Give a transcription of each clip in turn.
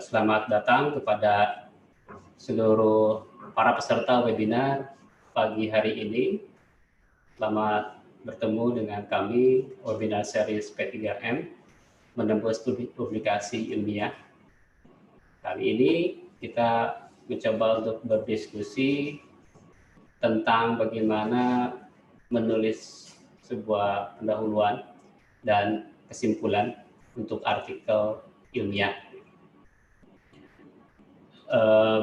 Selamat datang kepada seluruh para peserta webinar pagi hari ini. Selamat bertemu dengan kami, webinar series P3M, menembus publikasi ilmiah. Kali ini kita mencoba untuk berdiskusi tentang bagaimana menulis sebuah pendahuluan dan kesimpulan untuk artikel ilmiah.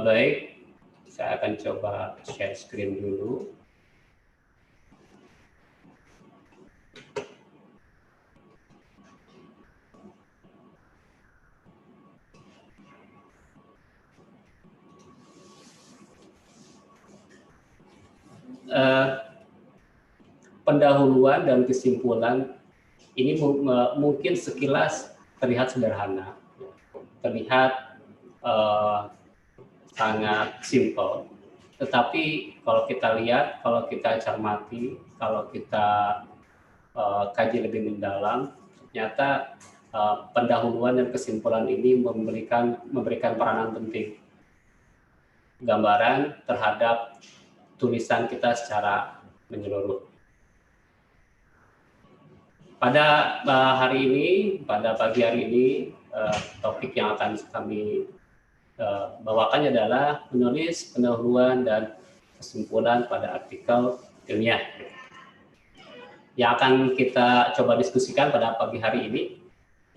Baik, saya akan coba share screen dulu. Pendahuluan dan kesimpulan ini mungkin sekilas terlihat sederhana, terlihat sangat simpel, tetapi kalau kita lihat, kalau kita cermati, kalau kita kaji lebih mendalam, ternyata pendahuluan dan kesimpulan ini memberikan peranan penting, gambaran terhadap tulisan kita secara menyeluruh. Pada hari ini, pada pagi hari ini, topik yang akan kami bawakan adalah menulis pendahuluan dan kesimpulan pada artikel ilmiah. Yang akan kita coba diskusikan pada pagi hari ini,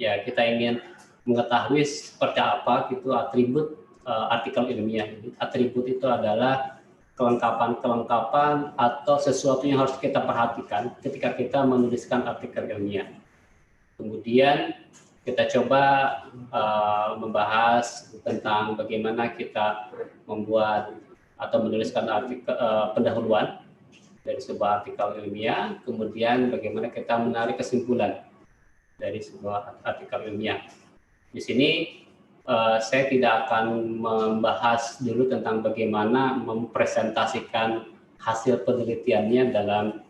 ya kita ingin mengetahui seperti apa gitu atribut artikel ilmiah ini. Atribut itu adalah kelengkapan-kelengkapan atau sesuatu yang harus kita perhatikan ketika kita menuliskan artikel ilmiah. Kemudian kita coba membahas tentang bagaimana kita membuat atau menuliskan artikel pendahuluan dari sebuah artikel ilmiah, kemudian bagaimana kita menarik kesimpulan dari sebuah artikel ilmiah. Di sini saya tidak akan membahas dulu tentang bagaimana mempresentasikan hasil penelitiannya dalam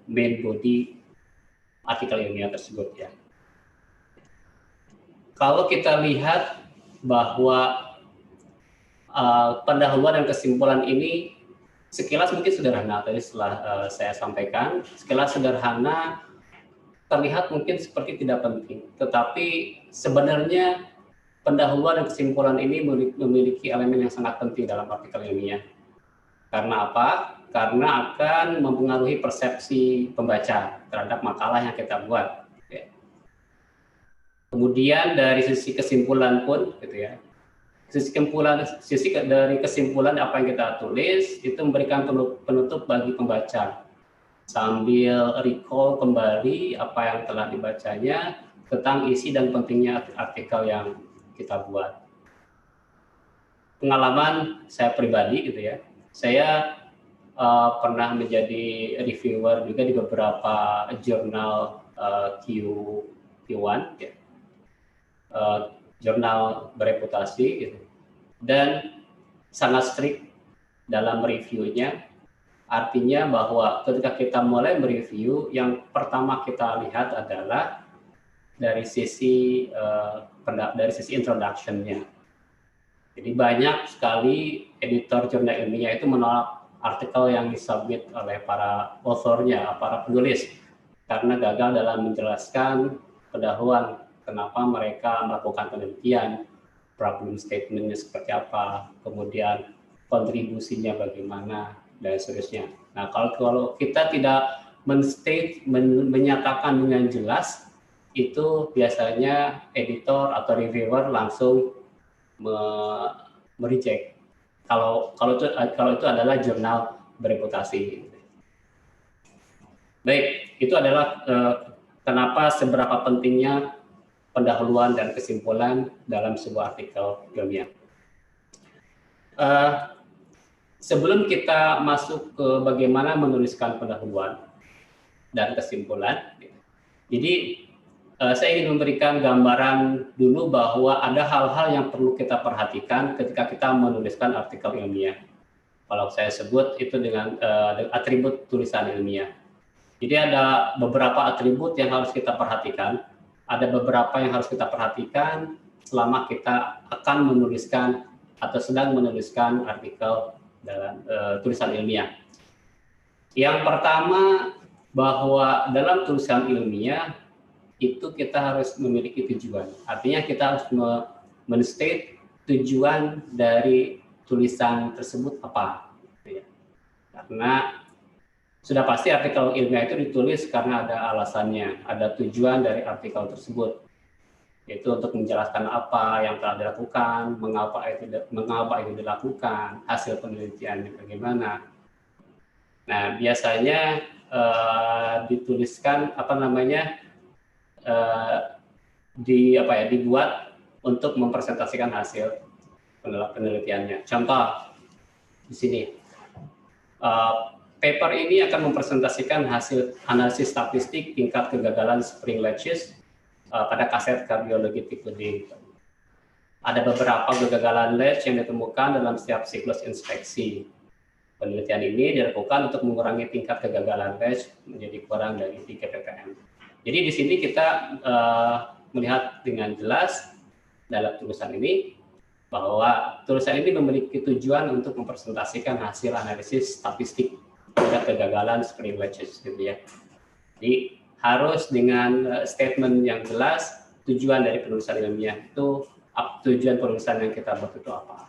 main body artikel ilmiah tersebut ya. Kalau kita lihat bahwa pendahuluan dan kesimpulan ini sekilas mungkin sederhana, tadi setelah saya sampaikan, sekilas sederhana terlihat mungkin seperti tidak penting, tetapi sebenarnya pendahuluan dan kesimpulan ini memiliki elemen yang sangat penting dalam artikel ilmiah. Karena apa? Karena akan mempengaruhi persepsi pembaca terhadap makalah yang kita buat. Kemudian dari sisi kesimpulan pun, gitu ya. Sisi dari kesimpulan apa yang kita tulis itu memberikan penutup bagi pembaca sambil recall kembali apa yang telah dibacanya tentang isi dan pentingnya artikel yang kita buat. Pengalaman saya pribadi gitu ya, saya pernah menjadi reviewer juga di beberapa jurnal Q1 ya. Jurnal bereputasi gitu. Dan sangat strict dalam reviewnya, artinya bahwa ketika kita mulai mereview, yang pertama kita lihat adalah dari sisi introduction-nya. Jadi banyak sekali editor jurnal ilmiah itu menolak artikel yang disubmit oleh para author-nya, para penulis, karena gagal dalam menjelaskan pendahuluan kenapa mereka melakukan penelitian, problem statement-nya seperti apa, kemudian kontribusinya bagaimana, dan seterusnya. Nah, kalau kita tidak menyatakan dengan jelas, itu biasanya editor atau reviewer langsung mereject. Kalau itu adalah jurnal bereputasi. Baik, itu adalah kenapa seberapa pentingnya pendahuluan dan kesimpulan dalam sebuah artikel ilmiah. Sebelum kita masuk ke bagaimana menuliskan pendahuluan dan kesimpulan, jadi saya ingin memberikan gambaran dulu bahwa ada hal-hal yang perlu kita perhatikan ketika kita menuliskan artikel ilmiah. Kalau saya sebut itu dengan atribut tulisan ilmiah. Jadi ada beberapa atribut yang harus kita perhatikan. Ada beberapa yang harus kita perhatikan selama kita akan menuliskan atau sedang menuliskan artikel dalam tulisan ilmiah. Yang pertama, bahwa dalam tulisan ilmiah itu kita harus memiliki tujuan. Artinya kita harus men-state tujuan dari tulisan tersebut apa. Karena sudah pasti artikel ilmiah itu ditulis karena ada alasannya, ada tujuan dari artikel tersebut, yaitu untuk menjelaskan apa yang telah dilakukan, mengapa itu dilakukan, hasil penelitiannya bagaimana. Nah, biasanya dituliskan dibuat untuk mempresentasikan hasil penelitiannya. Contoh di sini. Paper ini akan mempresentasikan hasil analisis statistik tingkat kegagalan spring latches pada kaset kardiologi tipe D. Ada beberapa kegagalan latch yang ditemukan dalam setiap siklus inspeksi. Penelitian ini dilakukan untuk mengurangi tingkat kegagalan latch menjadi kurang dari 3 ppm. Jadi di sini kita melihat dengan jelas dalam tulisan ini bahwa tulisan ini memiliki tujuan untuk mempresentasikan hasil analisis statistik pada kegagalan spring latches, gitu ya. Jadi harus dengan statement yang jelas tujuan dari penulisan ilmiah itu, tujuan penulisan yang kita buat itu apa.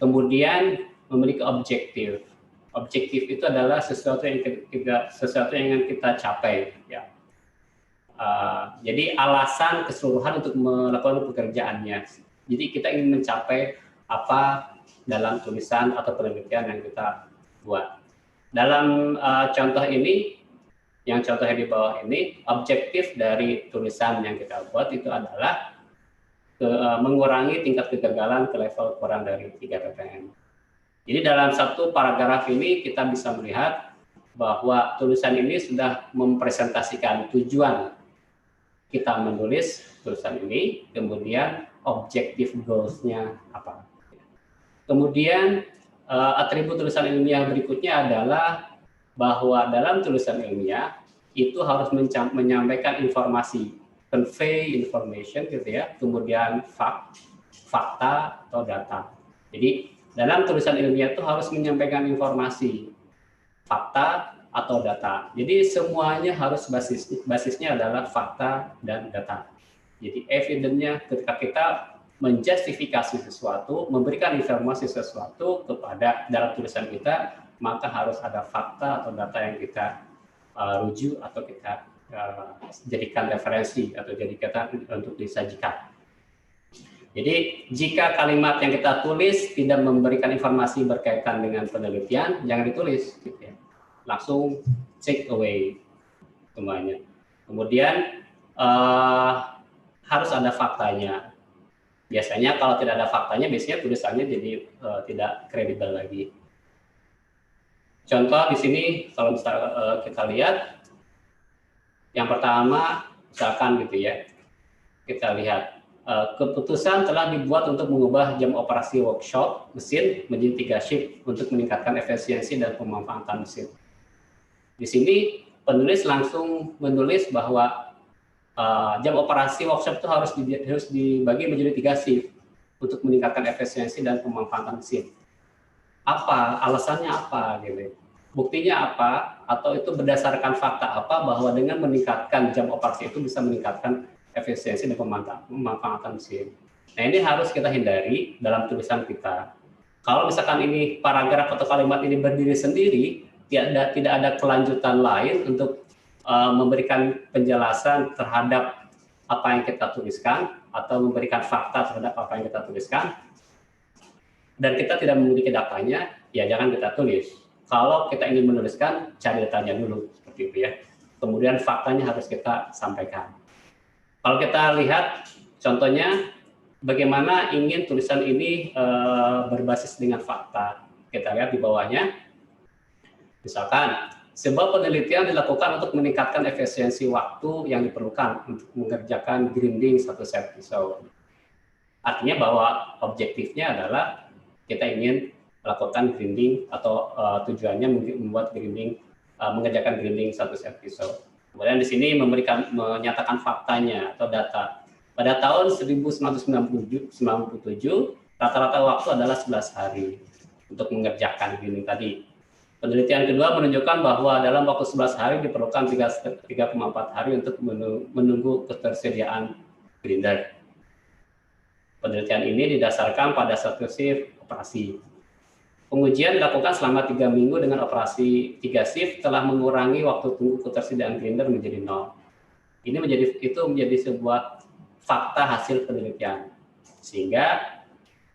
Kemudian memiliki objektif. Objektif itu adalah sesuatu yang ingin kita capai, ya. Jadi alasan keseluruhan untuk melakukan pekerjaannya. Jadi kita ingin mencapai apa dalam tulisan atau penelitian yang kita buat. Dalam contoh ini, yang contohnya di bawah ini, objektif dari tulisan yang kita buat itu adalah mengurangi tingkat kegagalan ke level kurang dari 3 ppm. Jadi dalam satu paragraf ini kita bisa melihat bahwa tulisan ini sudah mempresentasikan tujuan kita menulis tulisan ini, kemudian objektif goals-nya apa. Kemudian atribut tulisan ilmiah berikutnya adalah bahwa dalam tulisan ilmiah itu harus menyampaikan informasi, convey information, gitu ya, kemudian fakta atau data. Jadi dalam tulisan ilmiah itu harus menyampaikan informasi, fakta atau data. Jadi semuanya harus basisnya adalah fakta dan data. Jadi evidence-nya ketika kita menjustifikasi sesuatu, memberikan informasi sesuatu kepada dalam tulisan kita, maka harus ada fakta atau data yang kita rujuk atau kita jadikan referensi atau jadikan untuk disajikan. Jadi jika kalimat yang kita tulis tidak memberikan informasi berkaitan dengan penelitian, jangan ditulis, gitu ya. Langsung take away semuanya. Kemudian harus ada faktanya. Biasanya kalau tidak ada faktanya, biasanya tulisannya jadi tidak kredibel lagi. Contoh di sini kalau misalnya kita lihat, yang pertama misalkan gitu ya, kita lihat keputusan telah dibuat untuk mengubah jam operasi workshop mesin menjadi 3 shift untuk meningkatkan efisiensi dan pemanfaatan mesin. Di sini penulis langsung menulis bahwa jam operasi workshop itu harus dibagi menjadi 3 shift untuk meningkatkan efisiensi dan pemanfaatan mesin. Apa alasannya apa, gitu? Buktinya apa? Atau itu berdasarkan fakta apa bahwa dengan meningkatkan jam operasi itu bisa meningkatkan efisiensi dan pemanfaatan mesin. Nah, ini harus kita hindari dalam tulisan kita. Kalau misalkan ini paragraf atau kalimat ini berdiri sendiri, tidak ada kelanjutan lain untuk memberikan penjelasan terhadap apa yang kita tuliskan atau memberikan fakta terhadap apa yang kita tuliskan, dan kita tidak memiliki datanya, ya jangan kita tulis. Kalau kita ingin menuliskan, cari datanya dulu, seperti itu ya. Kemudian faktanya harus kita sampaikan. Kalau kita lihat contohnya, bagaimana ingin tulisan ini berbasis dengan fakta. Kita lihat di bawahnya, misalkan, sebuah penelitian dilakukan untuk meningkatkan efisiensi waktu yang diperlukan untuk mengerjakan grinding satu set pisau. Artinya bahwa objektifnya adalah kita ingin melakukan grinding atau tujuannya membuat grinding, mengerjakan grinding satu set pisau. Kemudian di sini menyatakan faktanya atau data. Pada tahun 1997, rata-rata waktu adalah 11 hari untuk mengerjakan ini tadi. Penelitian kedua menunjukkan bahwa dalam waktu 11 hari diperlukan 3,4 hari untuk menunggu ketersediaan grinder. Penelitian ini didasarkan pada satu shift operasi. Pengujian dilakukan selama 3 minggu dengan operasi 3 shift telah mengurangi waktu tunggu ketersediaan grinder menjadi 0. Itu menjadi sebuah fakta hasil penelitian. Sehingga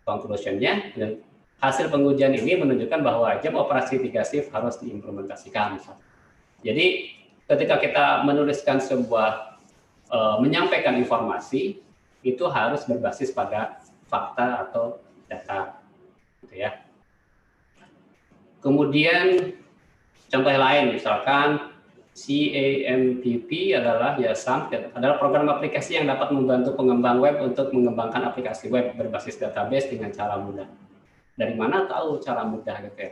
conclusion-nya, hasil pengujian ini menunjukkan bahwa jam operasi 3 shift harus diimplementasikan. Jadi ketika kita menuliskan menyampaikan informasi, itu harus berbasis pada fakta atau data, gitu ya. Kemudian contoh lain, misalkan CAMPP adalah program aplikasi yang dapat membantu pengembang web untuk mengembangkan aplikasi web berbasis database dengan cara mudah. Dari mana tahu cara mudah, gitu ya?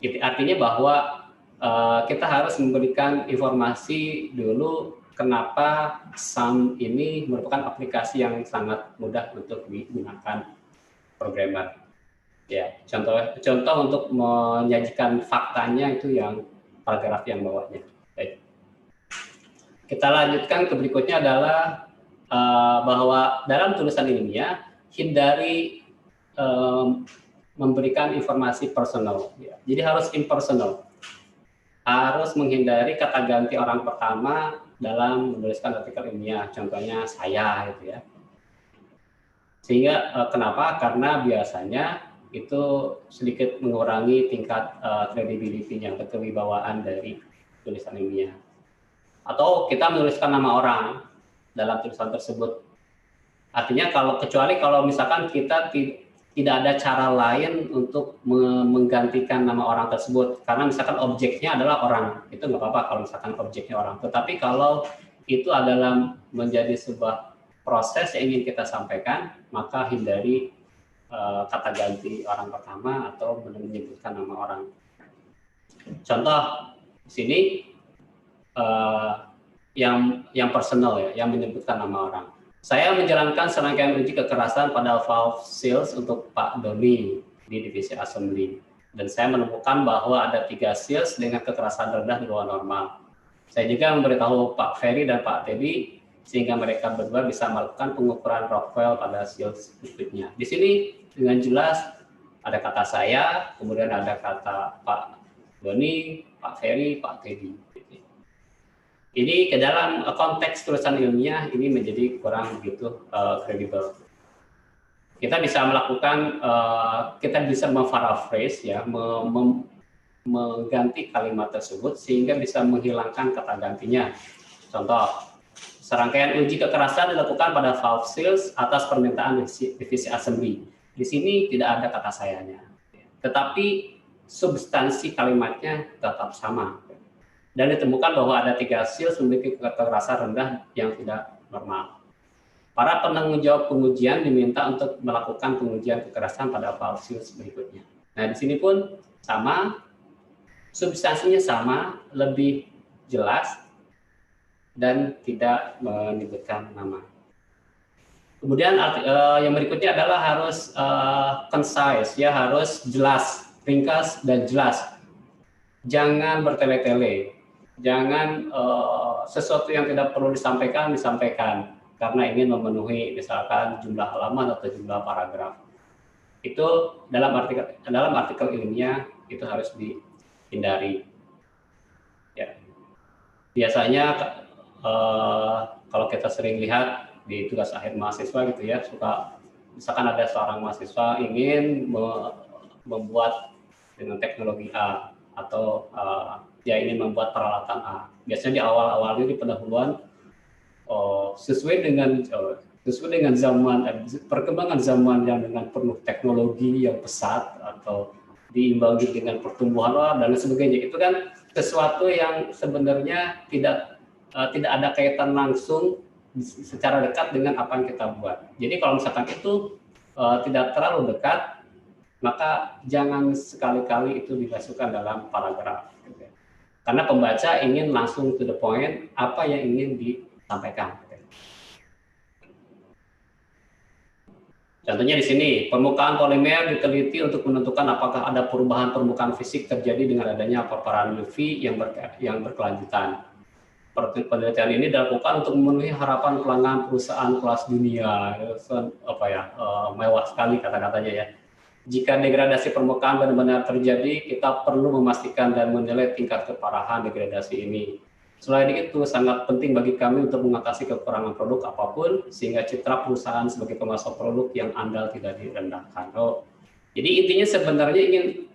Itu artinya bahwa kita harus memberikan informasi dulu kenapa SAM ini merupakan aplikasi yang sangat mudah untuk digunakan programmer. Ya, contoh untuk menyajikan faktanya itu yang paragraf yang bawahnya. Baik. Kita lanjutkan ke berikutnya adalah bahwa dalam tulisan ilmiah hindari memberikan informasi personal. Ya. Jadi harus impersonal. Harus menghindari kata ganti orang pertama dalam menuliskan artikel ilmiah. Contohnya saya, gitu ya. Sehingga kenapa? Karena biasanya itu sedikit mengurangi tingkat credibility-nya atau kewibawaan dari tulisan ilmiah. Atau kita menuliskan nama orang dalam tulisan tersebut. Artinya kecuali kalau misalkan kita tidak ada cara lain untuk menggantikan nama orang tersebut, karena misalkan objeknya adalah orang, itu nggak apa-apa kalau misalkan objeknya orang. Tetapi kalau itu adalah menjadi sebuah proses yang ingin kita sampaikan, maka hindari kata ganti orang pertama atau menyebutkan nama orang. Contoh di sini yang personal ya, yang menyebutkan nama orang. Saya menjalankan serangkaian uji kekerasan pada valve seals untuk Pak Doni di divisi assembly, dan saya menemukan bahwa ada 3 seals dengan kekerasan rendah di luar normal. Saya juga memberitahu Pak Ferry dan Pak Teddy sehingga mereka berdua bisa melakukan pengukuran Rockwell pada seals berikutnya. Di sini dengan jelas ada kata saya, kemudian ada kata Pak Doni, Pak Ferry, Pak Teddy. Ini ke dalam konteks tulisan ilmiah ini menjadi kurang begitu kredibel. Kita bisa melakukan, kita bisa memparaphrase ya, mengganti kalimat tersebut sehingga bisa menghilangkan kata gantinya. Contoh, serangkaian uji kekerasan dilakukan pada valve seals atas permintaan divisi assembly. Di sini tidak ada kata sayanya, tetapi substansi kalimatnya tetap sama. Dan ditemukan bahwa ada 3 seals memiliki kekerasan rendah yang tidak normal. Para penanggung jawab pengujian diminta untuk melakukan pengujian kekerasan pada valve seals berikutnya. Nah, di sini pun sama, substansinya sama, lebih jelas, dan tidak menyebutkan nama. Kemudian yang berikutnya adalah harus concise, ya, harus jelas, ringkas dan jelas. Jangan bertele-tele, jangan sesuatu yang tidak perlu disampaikan karena ingin memenuhi misalkan jumlah halaman atau jumlah paragraf. Itu dalam artikel ilmiah itu harus dihindari. Ya. Biasanya kalau kita sering lihat di tugas akhir mahasiswa gitu ya, misalkan ada seorang mahasiswa ingin membuat dengan teknologi A atau dia ingin membuat peralatan A. Biasanya di awal-awalnya di pendahuluan sesuai dengan perkembangan zaman yang dengan penuh teknologi yang pesat atau diimbangi dengan pertumbuhan dan sebagainya. Itu kan sesuatu yang sebenarnya tidak ada kaitan langsung secara dekat dengan apa yang kita buat. Jadi kalau misalkan itu tidak terlalu dekat, maka jangan sekali-kali itu dimasukkan dalam paragraf. Karena pembaca ingin langsung to the point apa yang ingin disampaikan. Contohnya di sini, permukaan polimer diteliti untuk menentukan apakah ada perubahan permukaan fisik terjadi dengan adanya paparan UV yang berkelanjutan. Penelitian ini dilakukan untuk memenuhi harapan pelanggan perusahaan kelas dunia. Mewah sekali kata-katanya ya. Jika degradasi permukaan benar-benar terjadi, kita perlu memastikan dan menilai tingkat keparahan degradasi ini. Selain itu, sangat penting bagi kami untuk mengatasi kekurangan produk apapun, sehingga citra perusahaan sebagai pemasok produk yang andal tidak direndahkan. Jadi intinya sebenarnya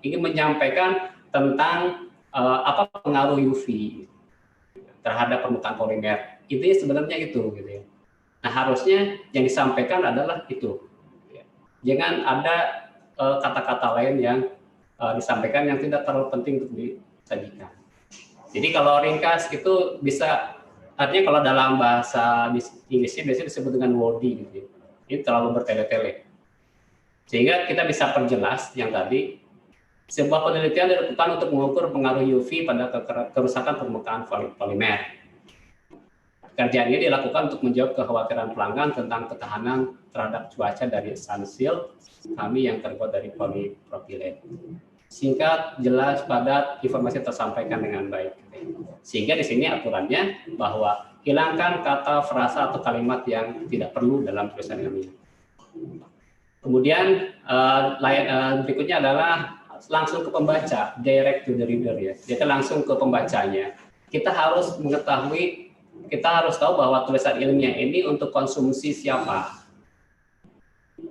ingin menyampaikan tentang apa pengaruh UV terhadap permukaan polimer. Intinya sebenarnya itu, gitu ya. Nah, harusnya yang disampaikan adalah itu. Jangan ada kata-kata lain yang disampaikan yang tidak terlalu penting untuk disajikan. Jadi kalau ringkas itu bisa, artinya kalau dalam bahasa Inggrisnya biasanya disebut dengan wordy gitu. Ini terlalu bertele-tele. Sehingga kita bisa perjelas yang tadi, sebuah penelitian dilakukan untuk mengukur pengaruh UV pada kerusakan permukaan polimer. Kerjaan ini dilakukan untuk menjawab kekhawatiran pelanggan tentang ketahanan terhadap cuaca dari sunsil kami yang terbuat dari polipropilen. Singkat, jelas, padat, informasi tersampaikan dengan baik. Sehingga di sini aturannya bahwa hilangkan kata, frasa, atau kalimat yang tidak perlu dalam tulisan ilmiah. Kemudian berikutnya adalah langsung ke pembaca, direct to the reader ya. Jadi langsung ke pembacanya. Kita harus mengetahui, kita harus tahu bahwa tulisan ilmiah ini untuk konsumsi siapa.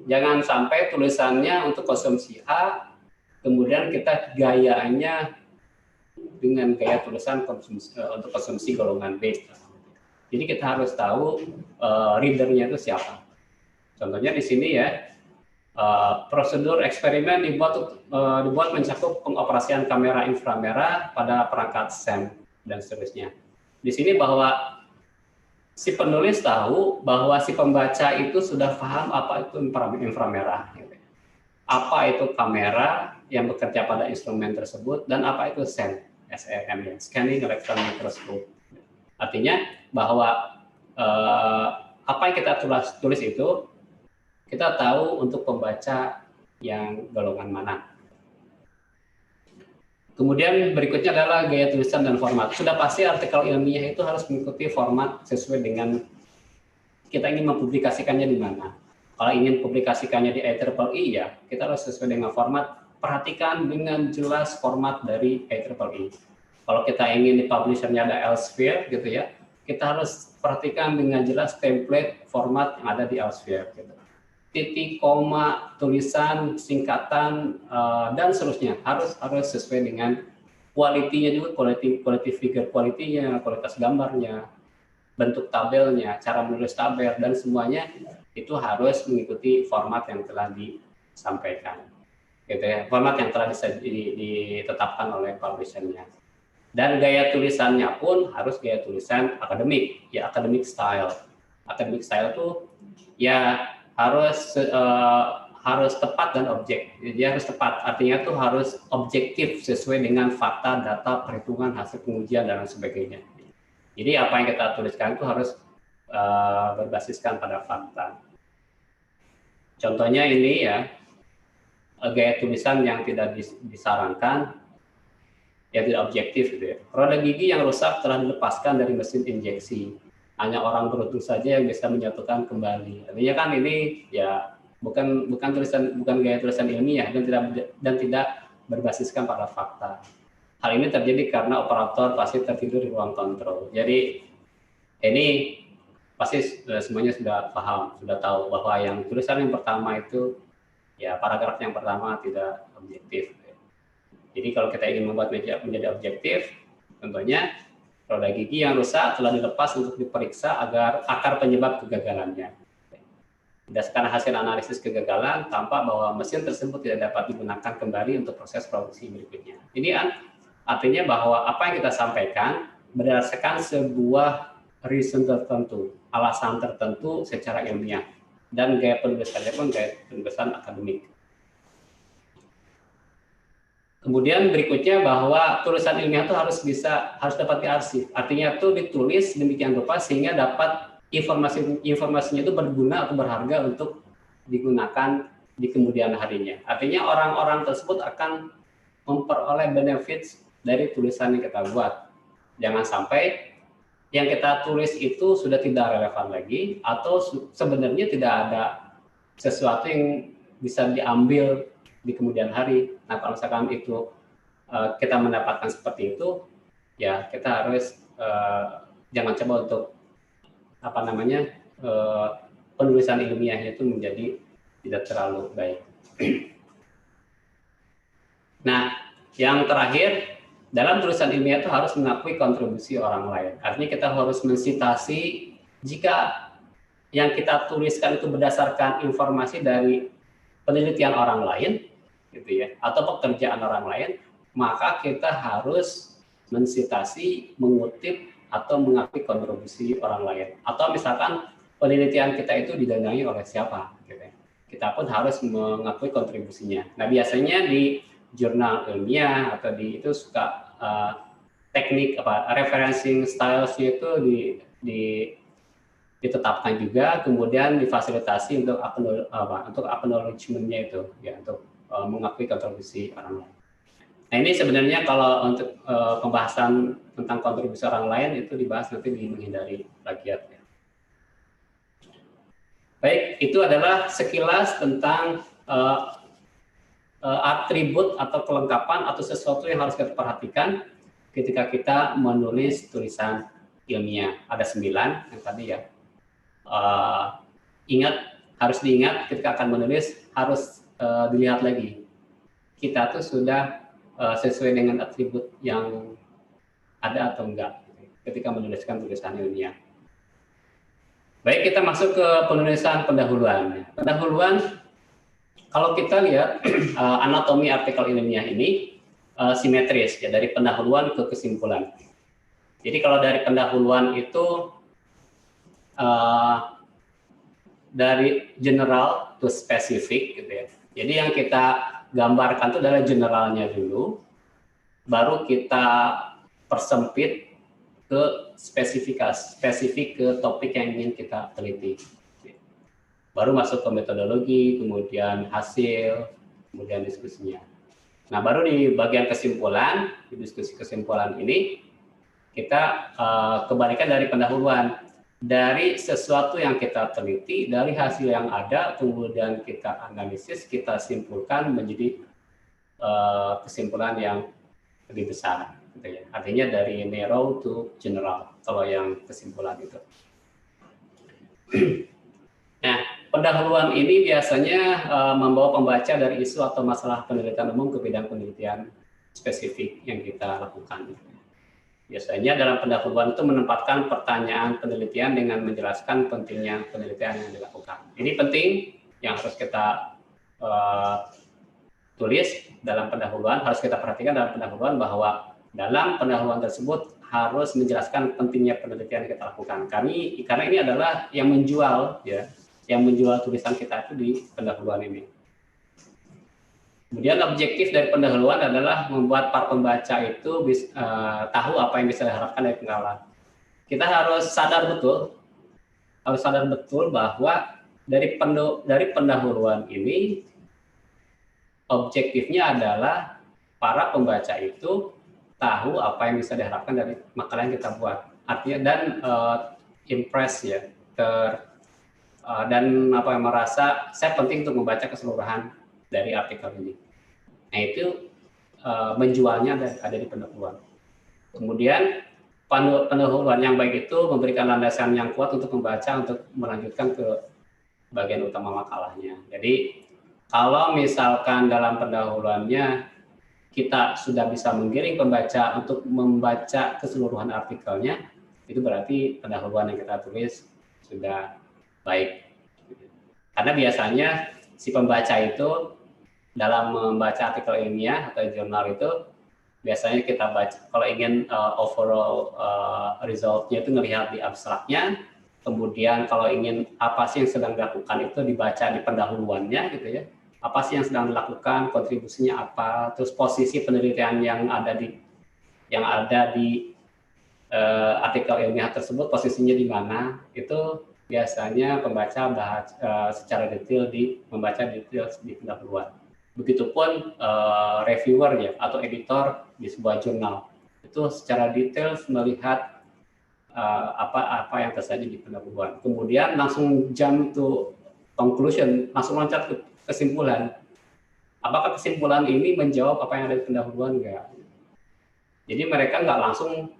Jangan sampai tulisannya untuk konsumsi A, kemudian kita gayanya dengan gaya tulisan untuk konsumsi golongan B. Jadi kita harus tahu readernya itu siapa. Contohnya di sini ya, prosedur eksperimen dibuat mencakup pengoperasian kamera inframerah pada perangkat SEM dan seterusnya. Di sini bahwa si penulis tahu bahwa si pembaca itu sudah paham apa itu inframerah. Apa itu kamera yang bekerja pada instrumen tersebut, dan apa itu SEM, ya, Scanning Electron Microscope. Artinya bahwa apa yang kita tulis itu, kita tahu untuk pembaca yang golongan mana. Kemudian berikutnya adalah gaya tulisan dan format. Sudah pasti artikel ilmiah itu harus mengikuti format sesuai dengan kita ingin mempublikasikannya di mana. Kalau ingin publikasikannya di IEEE ya, kita harus sesuai dengan format. Perhatikan dengan jelas format dari IEEE. Kalau kita ingin di publishernya ada Elsevier gitu ya, kita harus perhatikan dengan jelas template format yang ada di Elsevier. Gitu. Titik, koma, tulisan, singkatan, dan seterusnya harus sesuai dengan quality-nya juga, quality figure quality-nya, kualitas gambarnya, bentuk tabelnya, cara menulis tabel, dan semuanya itu harus mengikuti format yang telah disampaikan, gitu ya, format yang telah ditetapkan oleh publisher-nya. Dan gaya tulisannya pun harus gaya tulisan akademik, ya academic style. Academic style itu ya harus tepat dan dia harus tepat, artinya tuh harus objektif sesuai dengan fakta, data, perhitungan, hasil pengujian dan sebagainya. Jadi apa yang kita tuliskan itu harus berbasiskan pada fakta. Contohnya ini ya, gaya tulisan yang tidak disarankan, yang tidak objektif gitu ya. Roda gigi yang rusak telah dilepaskan dari mesin injeksi. Hanya orang beruntung saja yang bisa menyatukan kembali. Artinya kan ini ya bukan gaya tulisan ilmiah dan tidak berbasiskan pada fakta. Hal ini terjadi karena operator pasti tertidur di ruang kontrol. Jadi ini pasti semuanya sudah paham, sudah tahu bahwa yang tulisan yang pertama itu ya paragraf yang pertama tidak objektif. Jadi kalau kita ingin membuat media menjadi objektif, contohnya roda gigi yang rusak telah dilepas untuk diperiksa agar akar penyebab kegagalannya. Berdasarkan hasil analisis kegagalan, tampak bahwa mesin tersebut tidak dapat digunakan kembali untuk proses produksi berikutnya. Ini artinya bahwa apa yang kita sampaikan berdasarkan sebuah reason tertentu, alasan tertentu secara ilmiah, dan gaya penulisannya pun gaya penulisan akademik. Kemudian berikutnya bahwa tulisan ilmiah itu harus dapat diarsip, artinya itu ditulis demikian rupa sehingga dapat informasinya itu berguna atau berharga untuk digunakan di kemudian harinya. Artinya orang-orang tersebut akan memperoleh benefit dari tulisan yang kita buat. Jangan sampai yang kita tulis itu sudah tidak relevan lagi, atau sebenarnya tidak ada sesuatu yang bisa diambil di kemudian hari. Nah, kalau misalkan itu kita mendapatkan seperti itu, ya kita harus jangan coba untuk penulisan ilmiahnya itu menjadi tidak terlalu baik. Nah, yang terakhir, dalam tulisan ilmiah itu harus mengakui kontribusi orang lain. Artinya kita harus mensitasi jika yang kita tuliskan itu berdasarkan informasi dari penelitian orang lain, gitu ya, atau pekerjaan orang lain, maka kita harus mensitasi, mengutip, atau mengakui kontribusi orang lain. Atau misalkan penelitian kita itu didanai oleh siapa, gitu ya. Kita pun harus mengakui kontribusinya. Nah, biasanya di jurnal ilmiah atau di itu suka teknik referencing styles-nya itu ditetapkan juga, kemudian difasilitasi untuk acknowledgement-nya itu, ya, untuk mengakui kontribusi orang lain. Nah, ini sebenarnya kalau untuk pembahasan tentang kontribusi orang lain itu dibahas nanti di menghindari plagiat. Ya. Baik, itu adalah sekilas tentang atribut atau kelengkapan atau sesuatu yang harus kita perhatikan ketika kita menulis tulisan ilmiah. Ada 9 yang tadi ya. Harus diingat ketika akan menulis, harus dilihat lagi. Kita tuh sudah sesuai dengan atribut yang ada atau enggak ketika menuliskan tulisan ilmiah. Baik, kita masuk ke penulisan pendahuluan. Pendahuluan, kalau kita lihat anatomi artikel ilmiah ini simetris ya, dari pendahuluan ke kesimpulan. Jadi kalau dari pendahuluan itu dari general to spesifik gitu ya. Jadi yang kita gambarkan itu adalah generalnya dulu, baru kita persempit ke spesifik ke topik yang ingin kita teliti. Baru masuk ke metodologi, kemudian hasil, kemudian diskusinya. Nah, baru di bagian kesimpulan, di diskusi kesimpulan ini, kita kebalikan dari pendahuluan. Dari sesuatu yang kita teliti, dari hasil yang ada, kemudian kita analisis, kita simpulkan menjadi kesimpulan yang lebih besar. Gitu ya. Artinya dari narrow to general, kalau yang kesimpulan itu. Nah, pendahuluan ini biasanya membawa pembaca dari isu atau masalah penelitian umum ke bidang penelitian spesifik yang kita lakukan. Biasanya dalam pendahuluan itu menempatkan pertanyaan penelitian dengan menjelaskan pentingnya penelitian yang dilakukan. Ini penting yang harus kita tulis dalam pendahuluan, harus kita perhatikan dalam pendahuluan bahwa dalam pendahuluan tersebut harus menjelaskan pentingnya penelitian yang kita lakukan. Karena ini adalah yang menjual, ya, yang menjual tulisan kita itu di pendahuluan ini. Kemudian objektif dari pendahuluan adalah membuat para pembaca itu tahu apa yang bisa diharapkan dari penggalan. Kita harus sadar betul bahwa dari pendahuluan ini objektifnya adalah para pembaca itu tahu apa yang bisa diharapkan dari makalah yang kita buat. Artinya dan impress ya, dan merasa saya penting untuk membaca keseluruhan dari artikel ini. Nah, itu menjualnya ada di pendahuluan. Kemudian pendahuluan yang baik itu memberikan landasan yang kuat untuk membaca, untuk melanjutkan ke bagian utama makalahnya. Jadi kalau misalkan dalam pendahuluannya kita sudah bisa menggiring pembaca untuk membaca keseluruhan artikelnya, itu berarti pendahuluan yang kita tulis sudah baik. Karena biasanya si pembaca itu dalam membaca artikel ilmiah atau jurnal itu biasanya kita baca, kalau ingin overall result-nya itu melihat di abstraknya, kemudian kalau ingin apa sih yang sedang dilakukan itu dibaca di pendahuluannya gitu ya. Apa sih yang sedang dilakukan, kontribusinya apa, terus posisi penelitian yang ada di artikel ilmiah tersebut posisinya di mana, itu biasanya pembaca bahas secara detail membaca detail di pendahuluan. Begitupun reviewer ya atau editor di sebuah jurnal itu secara detail melihat apa yang terjadi di pendahuluan. Kemudian langsung jump to conclusion, langsung loncat ke kesimpulan. Apakah kesimpulan ini menjawab apa yang ada di pendahuluan enggak? Jadi mereka nggak langsung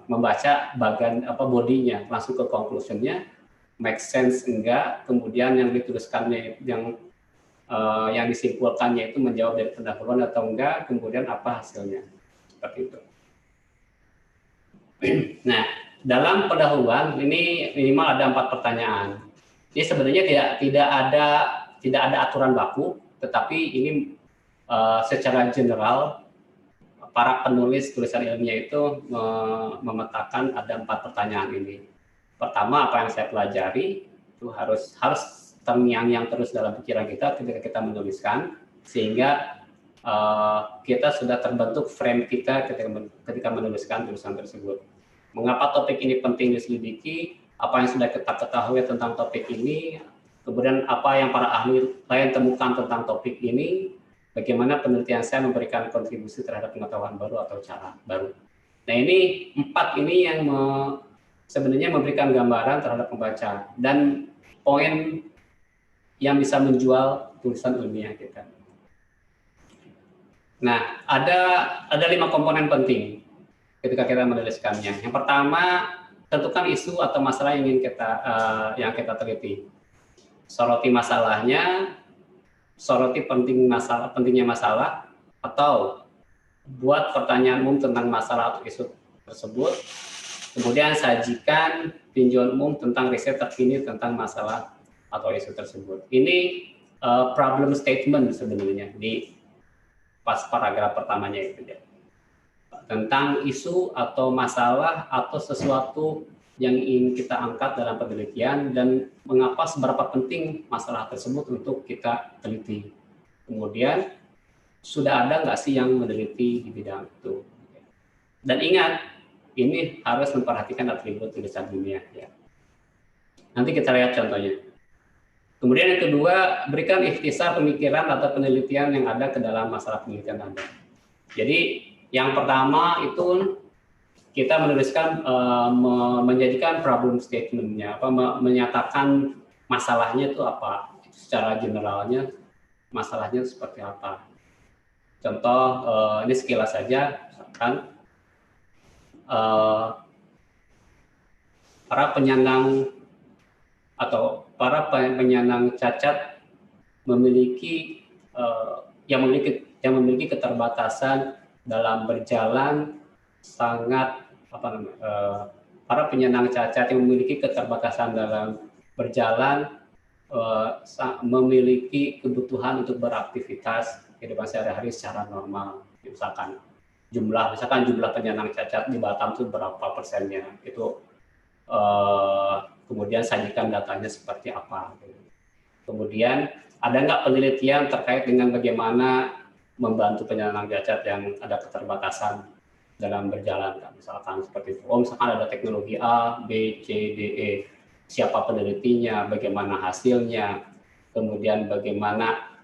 membaca bagian bodinya, langsung ke conclusionnya, make sense enggak, kemudian yang dituliskannya yang disimpulkannya itu menjawab dari pendahuluan atau enggak, kemudian apa hasilnya, seperti itu. Nah, dalam pendahuluan ini minimal ada 4 pertanyaan. Jadi sebenarnya tidak ada aturan baku, tetapi ini secara general para penulis tulisan ilmiah itu memetakan ada 4 pertanyaan ini. Pertama, apa yang saya pelajari itu harus terngiang-ngiang terus dalam pikiran kita ketika kita menuliskan, sehingga kita sudah terbentuk frame kita ketika menuliskan tulisan tersebut. Mengapa topik ini penting diselidiki? Apa yang sudah kita ketahui tentang topik ini? Kemudian apa yang para ahli lain temukan tentang topik ini? Bagaimana penelitian saya memberikan kontribusi terhadap pengetahuan baru atau cara baru. Nah, ini 4 ini yang sebenarnya memberikan gambaran terhadap pembaca dan poin yang bisa menjual tulisan ilmiah kita. Nah, ada 5 komponen penting ketika kita menuliskannya. Yang pertama, tentukan isu atau masalah yang kita teliti. Soroti masalahnya, soroti pentingnya masalah, atau buat pertanyaan umum tentang masalah atau isu tersebut. Kemudian sajikan tinjauan umum tentang riset terkini tentang masalah atau isu tersebut. Ini problem statement sebenarnya di pas paragraf pertamanya itu ya. Tentang isu atau masalah atau sesuatu yang ingin kita angkat dalam penelitian dan mengapa seberapa penting masalah tersebut untuk kita teliti. Kemudian sudah ada nggak sih yang meneliti di bidang itu? Dan ingat, ini harus memperhatikan atribut tulisan ilmiah ya. Nanti kita lihat contohnya. Kemudian yang kedua, berikan ikhtisar pemikiran atau penelitian yang ada ke dalam masalah penelitian Anda. Jadi yang pertama itu kita menuliskan menjadikan problem statement-nya, menyatakan masalahnya itu apa, secara generalnya masalahnya seperti apa. Contoh ini sekilas saja, misalkan para penyandang cacat memiliki keterbatasan dalam berjalan para penyandang cacat yang memiliki keterbatasan dalam berjalan memiliki kebutuhan untuk beraktivitas kehidupan sehari-hari secara normal. Misalkan jumlah penyandang cacat di Batam itu berapa persennya, itu kemudian sajikan datanya seperti apa. Kemudian ada nggak penelitian terkait dengan bagaimana membantu penyandang cacat yang ada keterbatasan dalam berjalan, misalkan seperti itu. Misalkan ada teknologi A, B, C, D, E. Siapa penelitinya, bagaimana hasilnya, kemudian bagaimana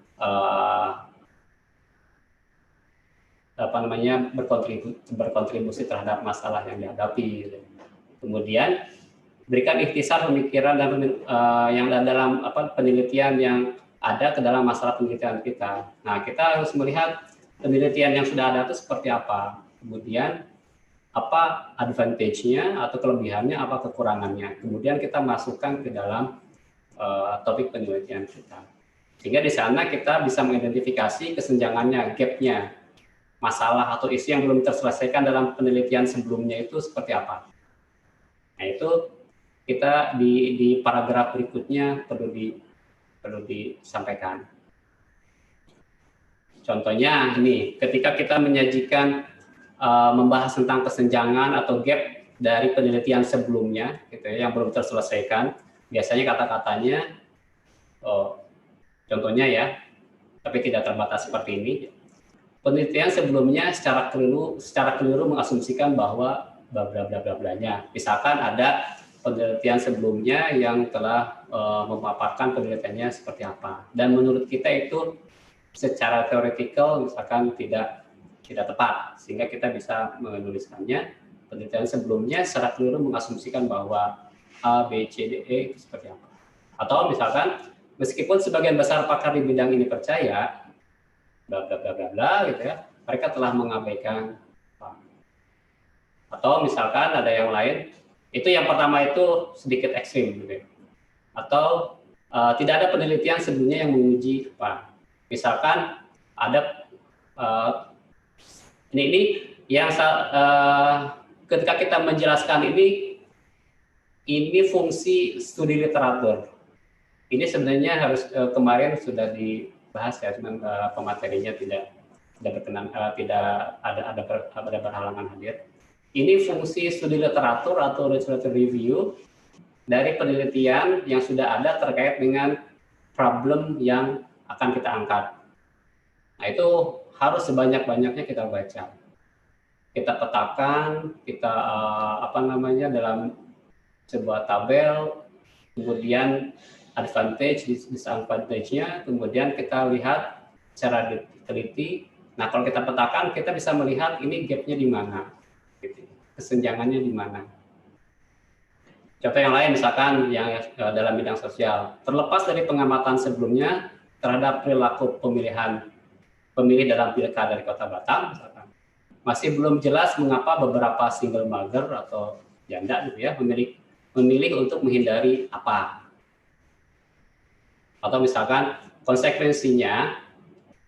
berkontribusi terhadap masalah yang dihadapi. Kemudian berikan ikhtisar pemikiran dan yang dalam penelitian yang ada ke dalam masalah penelitian kita. Nah, kita harus melihat penelitian yang sudah ada itu seperti apa. Kemudian apa advantage-nya atau kelebihannya, apa kekurangannya. Kemudian kita masukkan ke dalam topik penelitian kita. Sehingga di sana kita bisa mengidentifikasi kesenjangannya, gap-nya, masalah atau isu yang belum terselesaikan dalam penelitian sebelumnya itu seperti apa. Nah, itu kita di paragraf berikutnya perlu disampaikan. Contohnya ini, ketika kita menyajikan membahas tentang kesenjangan atau gap dari penelitian sebelumnya, gitu ya, yang belum terselesaikan, biasanya kata-katanya, contohnya ya, tapi tidak terbatas seperti ini. Penelitian sebelumnya secara keliru mengasumsikan bahwa bla bla bla bla blanya. Misalkan ada penelitian sebelumnya yang telah memaparkan penelitiannya seperti apa. Dan menurut kita itu secara teoretikal misalkan tidak tepat, sehingga kita bisa menuliskannya penelitian sebelumnya secara keliru mengasumsikan bahwa A, B, C, D, E itu seperti apa. Atau misalkan meskipun sebagian besar pakar di bidang ini percaya bla bla bla bla bla gitu ya, mereka telah mengabaikan. Atau misalkan ada yang lain, itu yang pertama itu sedikit ekstrim gitu ya. Atau tidak ada penelitian sebelumnya yang menguji apa. Misalkan ada ini yang ketika kita menjelaskan ini fungsi studi literatur. Ini sebenarnya harus kemarin sudah dibahas ya, cuman pematerinya tidak berkenan, tidak ada berhalangan hadir. Ini fungsi studi literatur atau literature review dari penelitian yang sudah ada terkait dengan problem yang akan kita angkat. Nah, itu harus sebanyak-banyaknya kita baca. Kita petakan, kita dalam sebuah tabel, kemudian advantage, disadvantage-nya, kemudian kita lihat secara teliti. Nah, kalau kita petakan, kita bisa melihat ini gap-nya di mana. Kesenjangannya di mana. Contoh yang lain misalkan yang dalam bidang sosial, terlepas dari pengamatan sebelumnya terhadap perilaku pemilih dalam pilkada di Kota Batam, misalkan, masih belum jelas mengapa beberapa single mother atau janda gitu ya memilih untuk menghindari apa. Atau misalkan konsekuensinya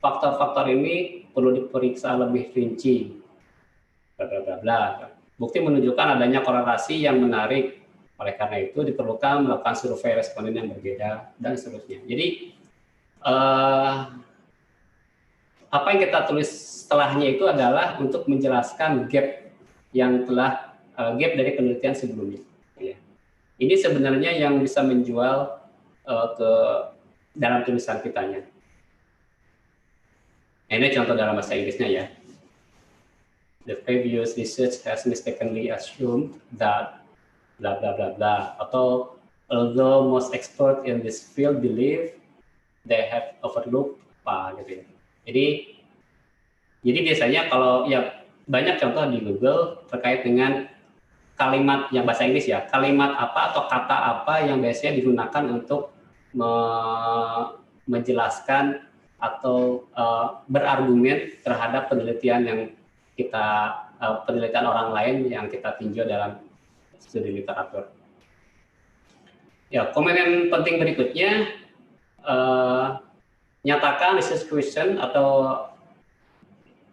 faktor-faktor ini perlu diperiksa lebih rinci. Bla bla bla bla. Bukti menunjukkan adanya korelasi yang menarik. Oleh karena itu diperlukan melakukan survei responden yang berbeda dan seterusnya. Jadi apa yang kita tulis setelahnya itu adalah untuk menjelaskan gap yang telah gap dari penelitian sebelumnya. Ya. Ini sebenarnya yang bisa menjual ke dalam tulisan kitanya. Ini contoh dalam bahasa Inggrisnya ya. The previous research has mistakenly assumed that bla bla bla bla, atau although most expert in this field believe they have overlooked apa gitu ya. Jadi biasanya kalau ya banyak contoh di Google terkait dengan kalimat yang bahasa Inggris ya, kalimat apa atau kata apa yang biasanya digunakan untuk menjelaskan atau berargumen terhadap penelitian yang penelitian orang lain yang kita tinjau dalam studi literatur. Ya, komen yang penting berikutnya, nyatakan research question atau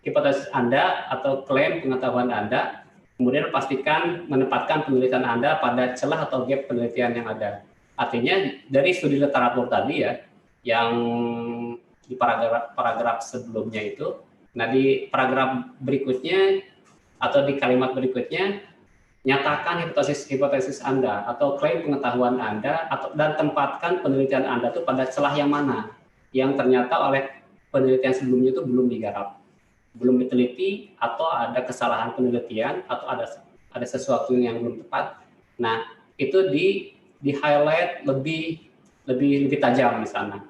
hipotesis Anda atau klaim pengetahuan Anda, kemudian pastikan menempatkan penelitian Anda pada celah atau gap penelitian yang ada. Artinya dari studi literatur tadi ya, yang di paragraf sebelumnya itu, nah di paragraf berikutnya atau di kalimat berikutnya, nyatakan hipotesis Anda atau klaim pengetahuan Anda dan tempatkan penelitian Anda itu pada celah yang mana yang ternyata oleh penelitian sebelumnya itu belum digarap, belum diteliti, atau ada kesalahan penelitian atau ada sesuatu yang belum tepat. Nah, itu di highlight lebih tajam di sana.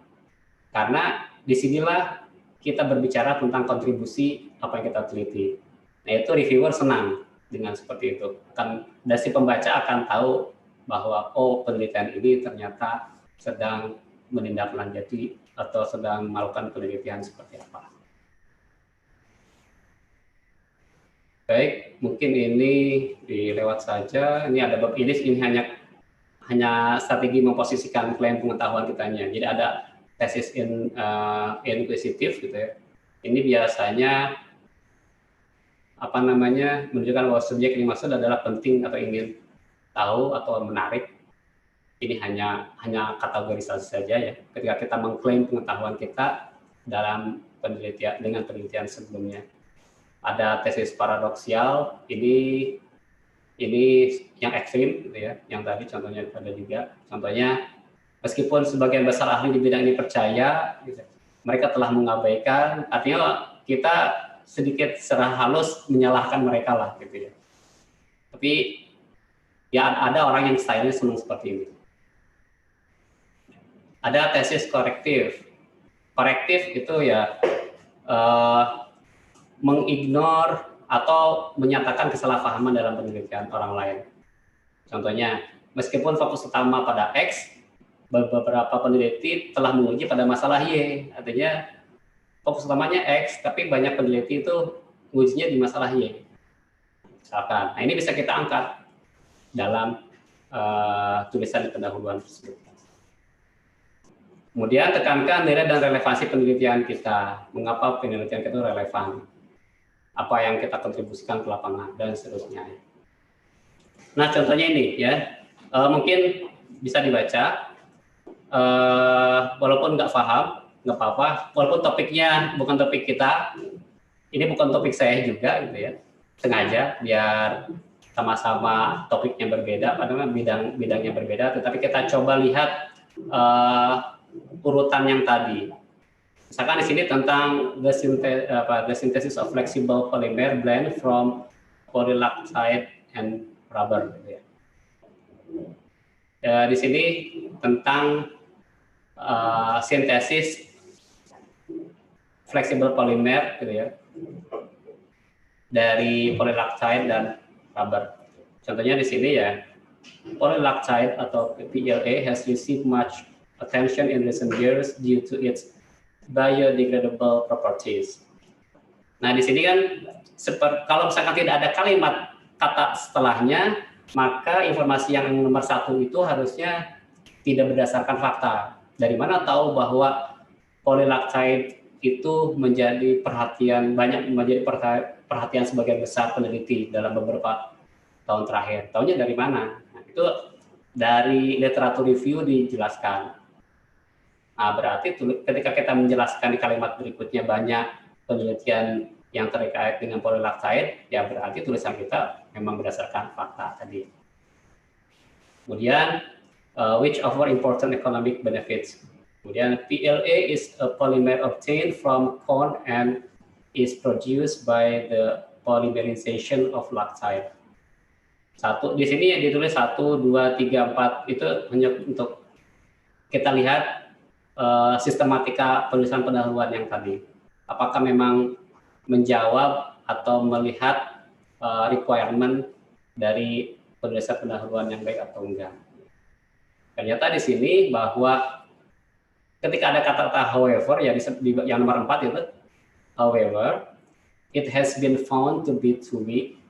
Karena disinilah kita berbicara tentang kontribusi apa yang kita teliti. Nah, itu reviewer senang dengan seperti itu. Dan si pembaca akan tahu bahwa penelitian ini ternyata sedang menindaklanjuti atau sedang melakukan penelitian seperti apa. Baik, mungkin ini dilewat saja. Ini ada bab ini hanya strategi memposisikan klaim pengetahuan kitanya. Jadi ada tesis inquisitive gitu ya. Ini biasanya menunjukkan bahwa subjek yang dimaksud adalah penting atau ingin tahu atau menarik. Ini hanya kategorisasi saja ya. Ketika kita mengklaim pengetahuan kita dalam dengan penelitian sebelumnya. Ada tesis paradoksial, ini yang ekstrim gitu ya. Yang tadi contohnya ada juga. Contohnya meskipun sebagian besar ahli di bidang ini percaya, gitu, mereka telah mengabaikan. Artinya kita sedikit secara halus menyalahkan mereka lah gitu ya. Tapi Ya ada orang yang stylenya senang seperti ini. Ada tesis korektif. Korektif itu ya mengignore atau menyatakan kesalahpahaman dalam penelitian orang lain. Contohnya, meskipun fokus utama pada X, beberapa peneliti telah menguji pada masalah Y. Artinya fokus utamanya X, tapi banyak peneliti itu mengujinya di masalah Y. Misalkan, nah ini bisa kita angkat dalam tulisan pendahuluan tersebut. Kemudian tekankan nilai dan relevansi penelitian kita. Mengapa penelitian kita relevan? Apa yang kita kontribusikan ke lapangan dan seterusnya. Nah, contohnya ini ya, mungkin bisa dibaca. Walaupun nggak paham, nggak apa-apa. Walaupun topiknya bukan topik kita, ini bukan topik saya juga, gitu ya. Sengaja biar sama-sama topiknya berbeda, padahal bidangnya berbeda. Tetapi kita coba lihat urutan yang tadi. Misalkan di sini tentang the synthesis of flexible polymer blend from polylactide and rubber. Gitu ya. Di sini tentang sintesis flexible polymer, gitu ya, dari polylactide dan rubber. Contohnya di sini ya, polylactide atau PLA has received much attention in recent years due to its biodegradable properties. Nah, di sini kan kalau misalkan tidak ada kalimat kata setelahnya, maka informasi yang nomor 1 itu harusnya tidak berdasarkan fakta. Dari mana tahu bahwa polylactide itu menjadi perhatian sebagian besar peneliti dalam beberapa tahun terakhir. Tahunya dari mana? Nah, itu dari literatur review dijelaskan. Nah, berarti ketika kita menjelaskan di kalimat berikutnya banyak penelitian yang terkait dengan polylactide, ya berarti tulisan kita memang berdasarkan fakta tadi. Kemudian, which offer important economic benefits. Kemudian, PLA is a polymer obtained from corn and is produced by the polymerization of lactide. Di sini ditulis 1, 2, 3, 4, itu hanya untuk kita lihat sistematika penulisan pendahuluan yang tadi. Apakah memang menjawab atau melihat requirement dari penulisan pendahuluan yang baik atau enggak. Ternyata di sini bahwa ketika ada kata-kata however, yang nomor 4 itu, however, it has been found to be too weak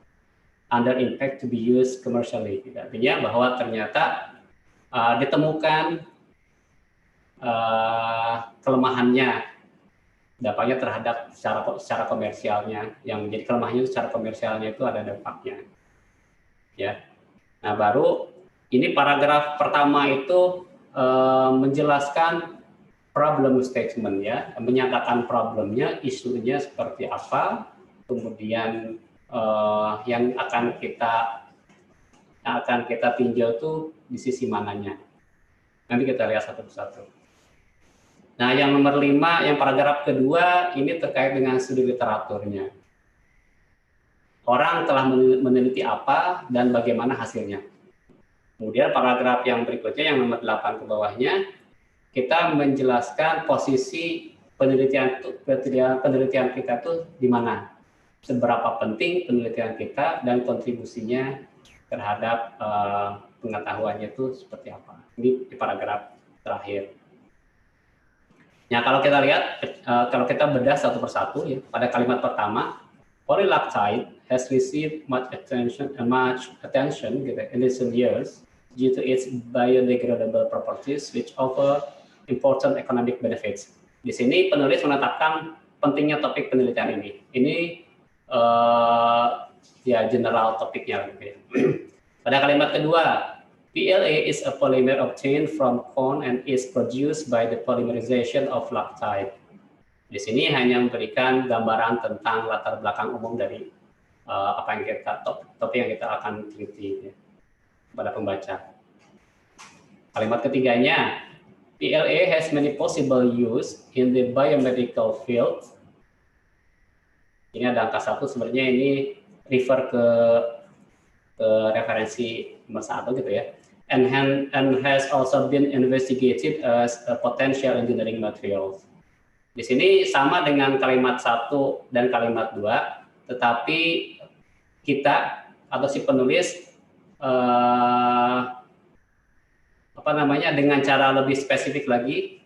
under impact to be used commercially. Artinya bahwa ternyata ditemukan kelemahannya, dampaknya terhadap secara komersialnya, yang menjadi kelemahannya secara komersialnya itu ada dampaknya. Ya. Nah, baru ini paragraf pertama itu menjelaskan problem statement, ya, menyatakan problemnya, isunya seperti apa, kemudian yang akan kita tinjau tuh di sisi mananya. Nanti kita lihat satu persatu. Nah, yang nomor 5, yang paragraf kedua, ini terkait dengan studi literaturnya. Orang telah meneliti apa dan bagaimana hasilnya. Kemudian paragraf yang berikutnya, yang nomor 8 ke bawahnya, kita menjelaskan posisi penelitian kita tuh di mana. Seberapa penting penelitian kita dan kontribusinya terhadap pengetahuannya itu seperti apa. Ini di paragraf terakhir. Nah, kalau kita lihat, kalau kita bedah satu persatu, ya, pada kalimat pertama, polylactide has received much attention gitu, in recent years due to its biodegradable properties, which offer important economic benefits. Di sini penulis menetapkan pentingnya topik penelitian ini. Ini ya general topiknya. Gitu. Pada kalimat kedua, PLA is a polymer obtained from corn and is produced by the polymerization of lactide. Di sini hanya memberikan gambaran tentang latar belakang umum dari apa yang topik yang kita akan teliti, ya, kepada pembaca. Kalimat ketiganya, PLA has many possible use in the biomedical field. Ini ada angka 1, sebenarnya ini refer ke ke referensi nomor 1 gitu ya. And has also been investigated as a potential engineering materials. Di sini sama dengan kalimat 1 dan kalimat 2, tetapi kita atau si penulis dengan cara lebih spesifik lagi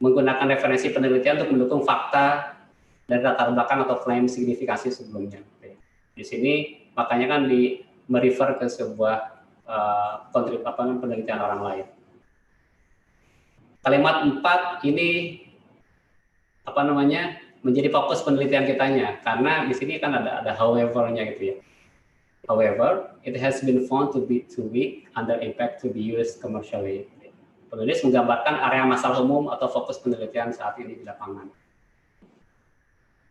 menggunakan referensi penelitian untuk mendukung fakta dan latar belakang atau klaim signifikasi sebelumnya. Di sini makanya kan merefer ke sebuah penelitian orang lain. Kalimat 4 ini menjadi fokus penelitian kitanya, karena di sini kan ada however-nya gitu ya. However, it has been found to be too weak under impact to be used commercially. Penulis menggambarkan area masalah umum atau fokus penelitian saat ini di lapangan.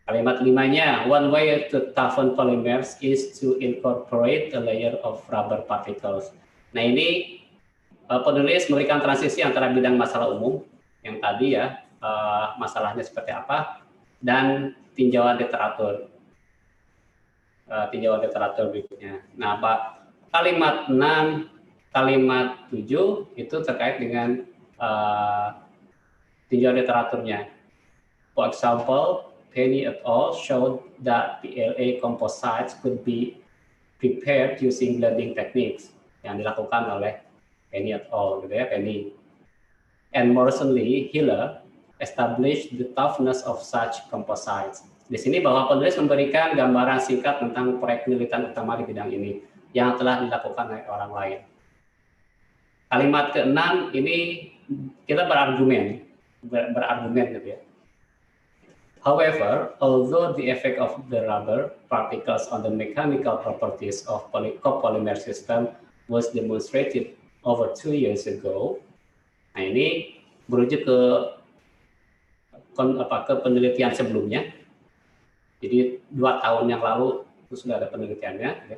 Kalimat 5-nya, one way to toughen polymers is to incorporate a layer of rubber particles. Nah ini penulis memberikan transisi antara bidang masalah umum yang tadi ya, masalahnya seperti apa, dan tinjauan literatur. Tinjauan literatur berikutnya. Nah, kalimat 6, kalimat 7 itu terkait dengan tinjauan literaturnya. For example, Penny et al. Showed that PLA composites could be prepared using blending techniques yang dilakukan oleh Penny et al. Gitu ya, Penny. And more recently, Hiller established the toughness of such composites. Di sini bahwa penulis memberikan gambaran singkat tentang proyek penelitian utama di bidang ini yang telah dilakukan oleh orang lain. Kalimat ke-6 ini kita berargumen gitu ya. However, although the effect of the rubber particles on the mechanical properties of copolymer system was demonstrated over 2 years ago, nah ini merujuk ke penelitian sebelumnya. Jadi 2 tahun yang lalu itu sudah ada penelitiannya, ya.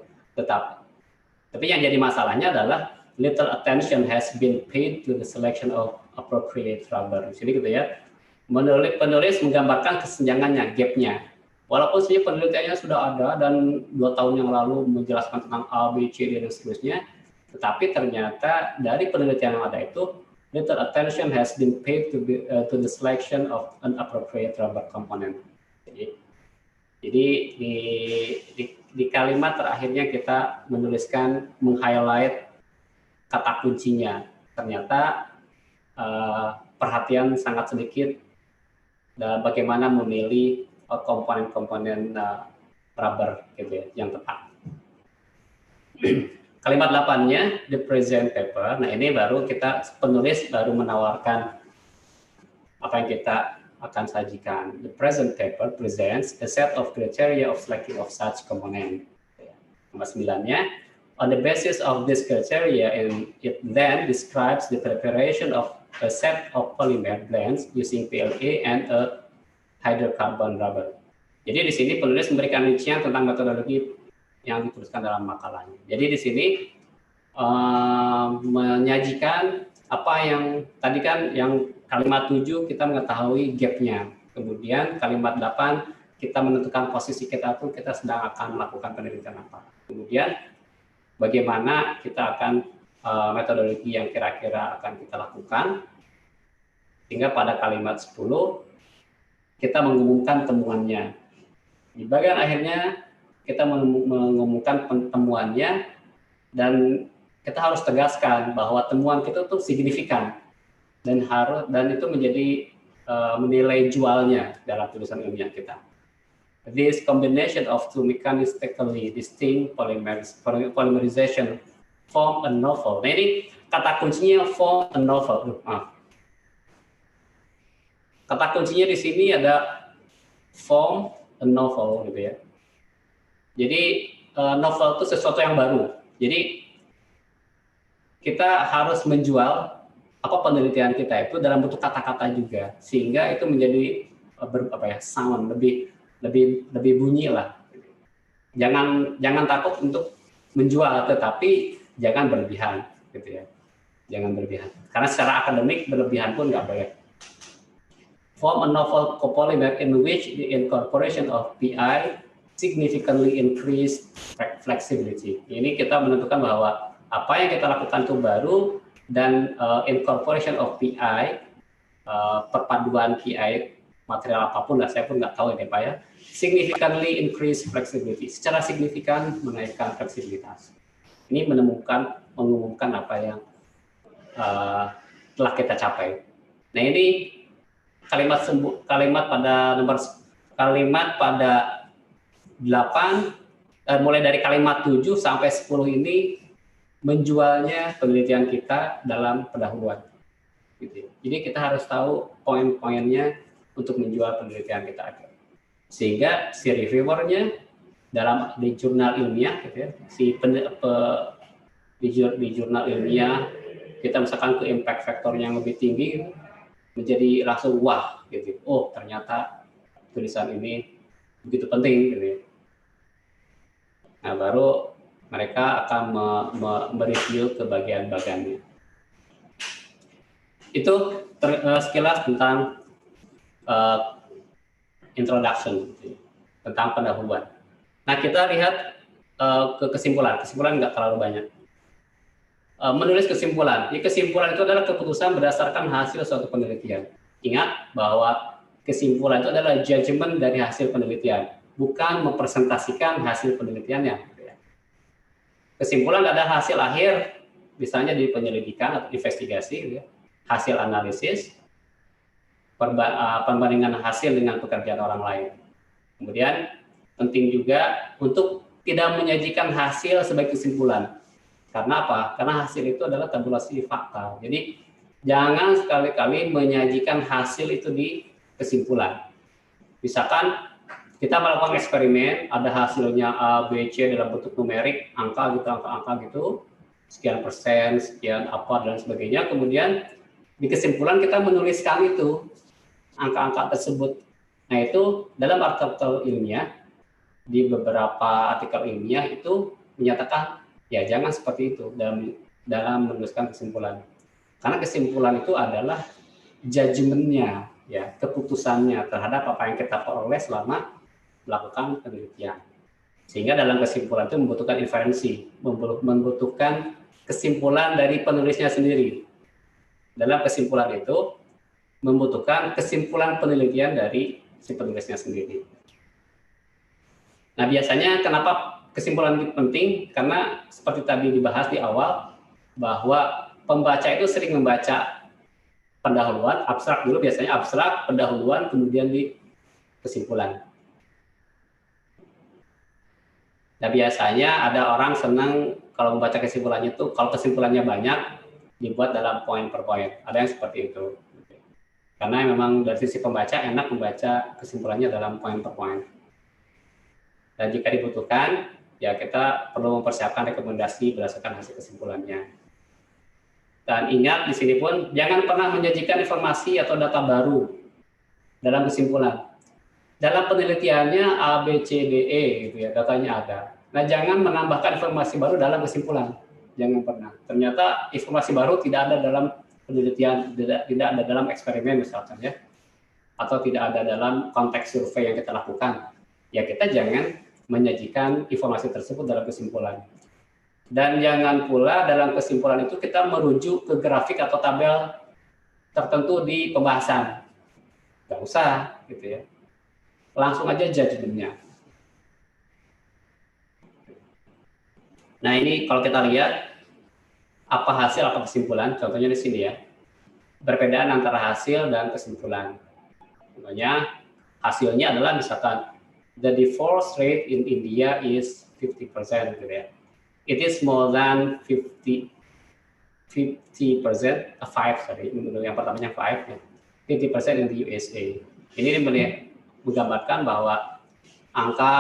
Tapi yang jadi masalahnya adalah little attention has been paid to the selection of appropriate rubber. Di sini gitu ya. Penulis menggambarkan kesenjangannya, gap-nya. Walaupun sebenarnya penelitiannya sudah ada dan 2 tahun yang lalu menjelaskan tentang A, B, C, D, dan seterusnya, tetapi ternyata dari penelitian yang ada itu, little attention has been paid to the selection of an appropriate rubber component. Jadi di kalimat terakhirnya kita menuliskan, meng-highlight kata kuncinya. Ternyata perhatian sangat sedikit dan bagaimana memilih komponen-komponen rubber gitu ya, yang tepat. Kalimat 8-nya, the present paper. Nah ini baru penulis baru menawarkan apa yang kita akan sajikan. The present paper presents a set of criteria of selecting of such component. Nomor 9-nya, on the basis of this criteria, it then describes the preparation of a set of polymer blends using PLA and a hydrocarbon rubber. Jadi di sini penulis memberikan rincian tentang metodologi yang dituliskan dalam makalahnya. Jadi di sini menyajikan apa yang tadi kan yang kalimat 7 kita mengetahui gap-nya. Kemudian kalimat 8 kita menentukan posisi kita tuh kita sedang akan melakukan penelitian apa. Kemudian bagaimana kita akan metodologi yang kira-kira akan kita lakukan, hingga pada kalimat 10 kita mengumumkan temuannya. Di bagian akhirnya kita mengumumkan temuannya dan kita harus tegaskan bahwa temuan kita itu signifikan dan itu menjadi menilai jualnya dalam tulisan ilmiah kita. This combination of two mechanistically distinct polymerization form a novel. Nah ini kata kuncinya form a novel. Kata kuncinya di sini ada form a novel gitu ya. Jadi novel itu sesuatu yang baru. Jadi kita harus menjual apa penelitian kita itu dalam bentuk kata-kata juga, sehingga itu menjadi sound lebih bunyi lah. Jangan takut untuk menjual, tetapi jangan berlebihan gitu ya. Jangan berlebihan. Karena secara akademik berlebihan pun nggak boleh. Form a novel copolymer in which the incorporation of PI significantly increased flexibility. Ini kita menentukan bahwa apa yang kita lakukan itu baru, dan incorporation of PI, perpaduan PI material apapun lah, saya pun nggak tahu ya Pak ya, significantly increase flexibility, secara signifikan menaikkan fleksibilitas. Ini mengumumkan apa yang telah kita capai. Nah ini kalimat pada 8, mulai dari kalimat 7 sampai 10 ini menjualnya penelitian kita dalam pendahuluan. Gitu. Jadi kita harus tahu poin-poinnya untuk menjual penelitian kita. Sehingga si reviewernya di jurnal ilmiah, gitu ya, di jurnal ilmiah kita misalkan ke impact factor-nya yang lebih tinggi, menjadi langsung wah, gitu. Oh ternyata tulisan ini begitu penting, gitu ya. Nah baru mereka akan mereview ke bagian-bagiannya. Itu sekilas tentang introduction, gitu, tentang pendahuluan. Nah kita lihat ke kesimpulan nggak terlalu banyak. Menulis kesimpulan. Kesimpulan itu adalah keputusan berdasarkan hasil suatu penelitian. Ingat bahwa kesimpulan itu adalah judgement dari hasil penelitian, bukan mempresentasikan hasil penelitiannya. Kesimpulan adalah hasil akhir, misalnya di penyelidikan atau investigasi, hasil analisis, perbandingan hasil dengan pekerjaan orang lain. Kemudian penting juga untuk tidak menyajikan hasil sebagai kesimpulan. Karena apa? Karena hasil itu adalah tabulasi fakta. Jadi jangan sekali-kali menyajikan hasil itu di kesimpulan. Misalkan kita melakukan eksperimen, ada hasilnya A, B, C dalam bentuk numerik, angka gitu, sekian persen, sekian apa dan sebagainya. Kemudian di kesimpulan kita menuliskan itu angka-angka tersebut. Nah itu dalam artikel ilmiah, di beberapa artikel ilmiah itu menyatakan ya jangan seperti itu dalam menuliskan kesimpulan. Karena kesimpulan itu adalah judgement-nya, ya, keputusannya terhadap apa yang kita peroleh selama melakukan penelitian. Sehingga dalam kesimpulan itu membutuhkan inferensi, membutuhkan kesimpulan dari penulisnya sendiri. Dalam kesimpulan itu membutuhkan kesimpulan penelitian dari si penulisnya sendiri. Nah biasanya kenapa kesimpulan itu penting? Karena seperti tadi dibahas di awal, bahwa pembaca itu sering membaca pendahuluan, abstrak dulu, biasanya abstrak, pendahuluan, kemudian di kesimpulan. Nah biasanya ada orang senang kalau membaca kesimpulannya itu, kalau kesimpulannya banyak, dibuat dalam poin per poin. Ada yang seperti itu. Karena memang dari sisi pembaca enak membaca kesimpulannya dalam poin per poin. Dan jika dibutuhkan, ya kita perlu mempersiapkan rekomendasi berdasarkan hasil kesimpulannya. Dan ingat di sini pun jangan pernah menjanjikan informasi atau data baru dalam kesimpulan. Dalam penelitiannya A, B, C, D, E gitu ya, datanya ada. Nah, jangan menambahkan informasi baru dalam kesimpulan. Jangan pernah. Ternyata informasi baru tidak ada dalam penelitian, tidak ada dalam eksperimen misalkan ya. Atau tidak ada dalam konteks survei yang kita lakukan. Ya kita jangan menyajikan informasi tersebut dalam kesimpulan. Dan jangan pula dalam kesimpulan itu kita merujuk ke grafik atau tabel tertentu di pembahasan. Nggak usah gitu ya. Langsung aja judgement-nya. Nah ini kalau kita lihat apa hasil, apa kesimpulan, contohnya di sini ya. Perbedaan antara hasil dan kesimpulan. Contohnya hasilnya adalah misalkan the divorce rate in India is 50% gitu ya. It is more than 50%, 5, sorry, yang pertamanya 5 ya. 50% in the USA. Ini menggambarkan bahwa angka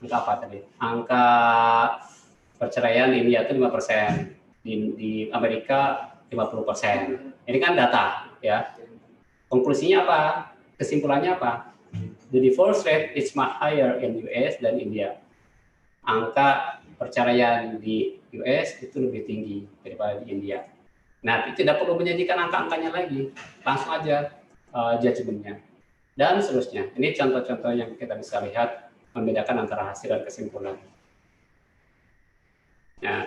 apa tadi? Angka perceraian di India itu 5%, di Amerika 50%. Ini kan data ya. Konklusinya apa? Kesimpulannya apa? The divorce rate is much higher in US dan India. Angka perceraian di US itu lebih tinggi daripada di India. Nah, tidak perlu menyajikan angka-angkanya lagi, langsung aja judgement-nya. Dan seterusnya. Ini contoh-contoh yang kita bisa lihat membedakan antara hasil dan kesimpulan. Nah,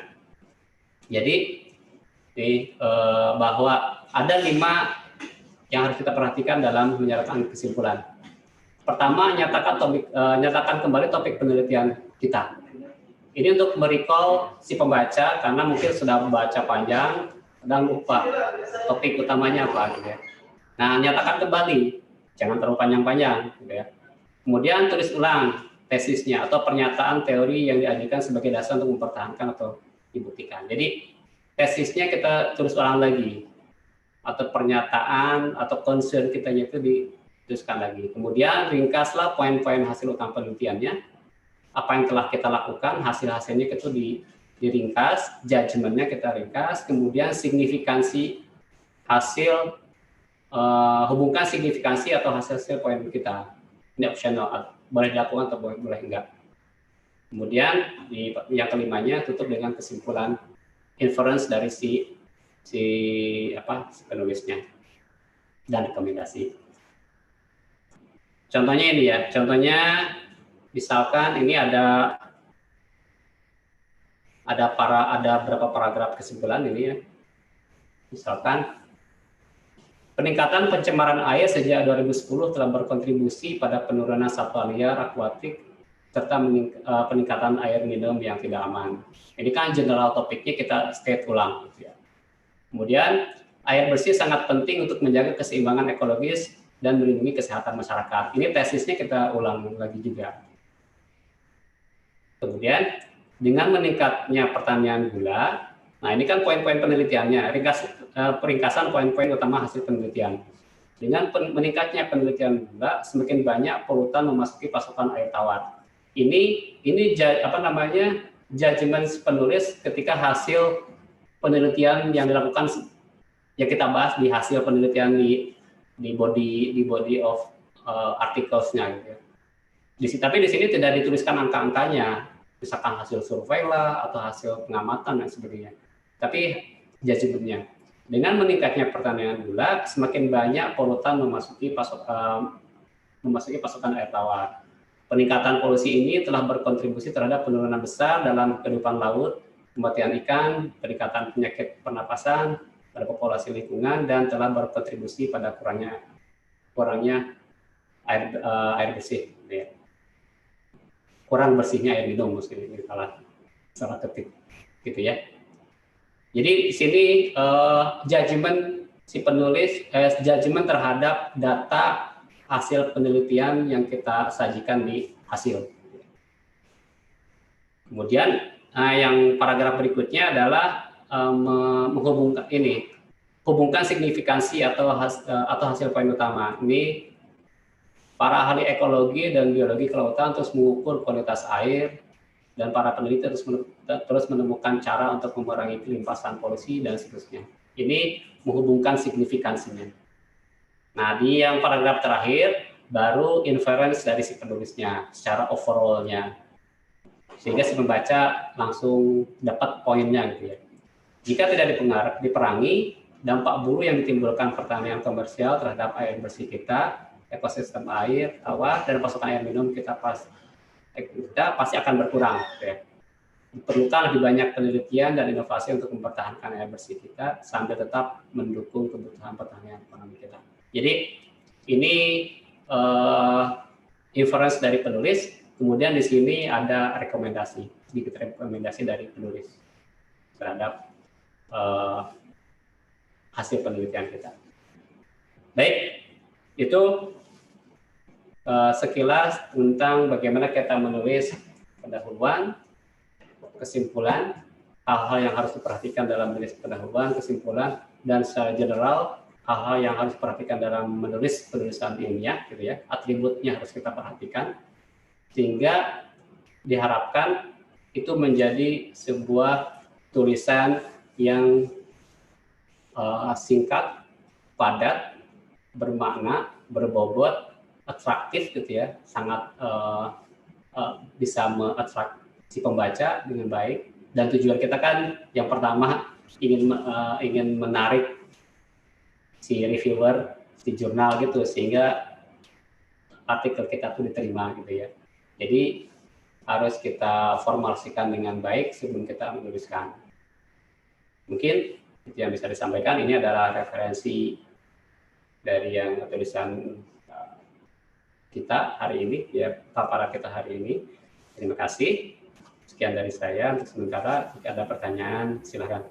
jadi bahwa ada 5 yang harus kita perhatikan dalam menyatakan kesimpulan. Pertama, nyatakan kembali topik penelitian kita. Ini untuk merecall si pembaca karena mungkin sudah membaca panjang dan lupa topik utamanya apa gitu ya. Nah, nyatakan kembali, jangan terlalu panjang-panjang gitu ya. Kemudian tulis ulang tesisnya atau pernyataan teori yang diajukan sebagai dasar untuk mempertahankan atau dibuktikan. Jadi tesisnya kita tulis ulang lagi, atau pernyataan atau concern kita itu dituliskan lagi. Kemudian ringkaslah poin-poin hasil utama penelitiannya, apa yang telah kita lakukan, hasil-hasilnya itu diringkas, judgement-nya kita ringkas, kemudian signifikansi hasil, hubungkan signifikansi atau hasil poin kita. Ini optional, boleh dilakukan atau boleh enggak. Kemudian yang kelimanya tutup dengan kesimpulan inference dari si penulisnya dan rekomendasi. Contohnya ini ya, contohnya misalkan ini ada berapa paragraf kesimpulan ini ya. Misalkan peningkatan pencemaran air sejak 2010 telah berkontribusi pada penurunan satwa liar akuatik serta peningkatan air minum yang tidak aman. Ini kan general topiknya kita state ulang gitu ya. Kemudian air bersih sangat penting untuk menjaga keseimbangan ekologis dan melindungi kesehatan masyarakat. Ini tesisnya kita ulang lagi juga. Kemudian dengan meningkatnya pertanian gula, nah ini kan poin-poin penelitiannya, peringkasan poin-poin utama hasil penelitian. Dengan meningkatnya penelitian gula, semakin banyak polutan memasuki pasokan air tawar. Ini judgement penulis ketika hasil penelitian yang dilakukan, yang kita bahas di hasil penelitian di body of articles-nya gitu. Tapi di sini tidak dituliskan angka-angkanya, misalkan hasil survei lah atau hasil pengamatan dan sebagainya. Tapi judgement-nya, dengan meningkatnya pertanian gula, semakin banyak polutan memasuki pasokan air tawar. Peningkatan polusi ini telah berkontribusi terhadap penurunan besar dalam kehidupan laut, kematian ikan, peningkatan penyakit pernapasan pada populasi lingkungan, dan telah berkontribusi pada kurangnya air bersih. Ya. Kurang bersihnya air minum, mungkin ini salah ketik, gitu ya. Jadi di sini judgement si penulis, judgement terhadap data hasil penelitian yang kita sajikan di hasil. Kemudian yang paragraf berikutnya adalah hubungkan signifikansi atau hasil poin utama. Ini para ahli ekologi dan biologi kelautan terus mengukur kualitas air, dan para peneliti terus menemukan cara untuk mengurangi limpasan polusi dan seterusnya. Ini menghubungkan signifikansinya. Nah, di yang paragraf terakhir baru inference dari si penulisnya secara overall-nya, sehingga si pembaca langsung dapat poinnya gitu ya. Jika tidak diperangi, dampak buruk yang ditimbulkan pertanian komersial terhadap air bersih kita, ekosistem air tawar, dan pasokan air minum kita pasti akan berkurang. Gitu ya. Diperlukan lebih banyak penelitian dan inovasi untuk mempertahankan air bersih kita sambil tetap mendukung kebutuhan pertanian ekonomi kita. Jadi ini inference dari penulis, kemudian di sini ada sedikit rekomendasi dari penulis terhadap hasil penelitian kita. Baik, itu sekilas tentang bagaimana kita menulis pendahuluan, kesimpulan, hal-hal yang harus diperhatikan dalam menulis pendahuluan, kesimpulan, dan secara general hal-hal yang harus diperhatikan dalam menulis penulisan ilmiah, gitu ya. Atributnya harus kita perhatikan, sehingga diharapkan itu menjadi sebuah tulisan yang singkat, padat, bermakna, berbobot, atraktif, gitu ya, sangat bisa mengatrak si pembaca dengan baik. Dan tujuan kita kan yang pertama ingin menarik si reviewer, si jurnal gitu, sehingga artikel kita tuh diterima gitu ya. Jadi harus kita formulasikan dengan baik sebelum kita menuliskan. Mungkin itu yang bisa disampaikan. Ini adalah referensi dari yang tulisan kita hari ini, ya, paparan kita hari ini. Terima kasih. Sekian dari saya untuk sementara. Jika ada pertanyaan, silakan.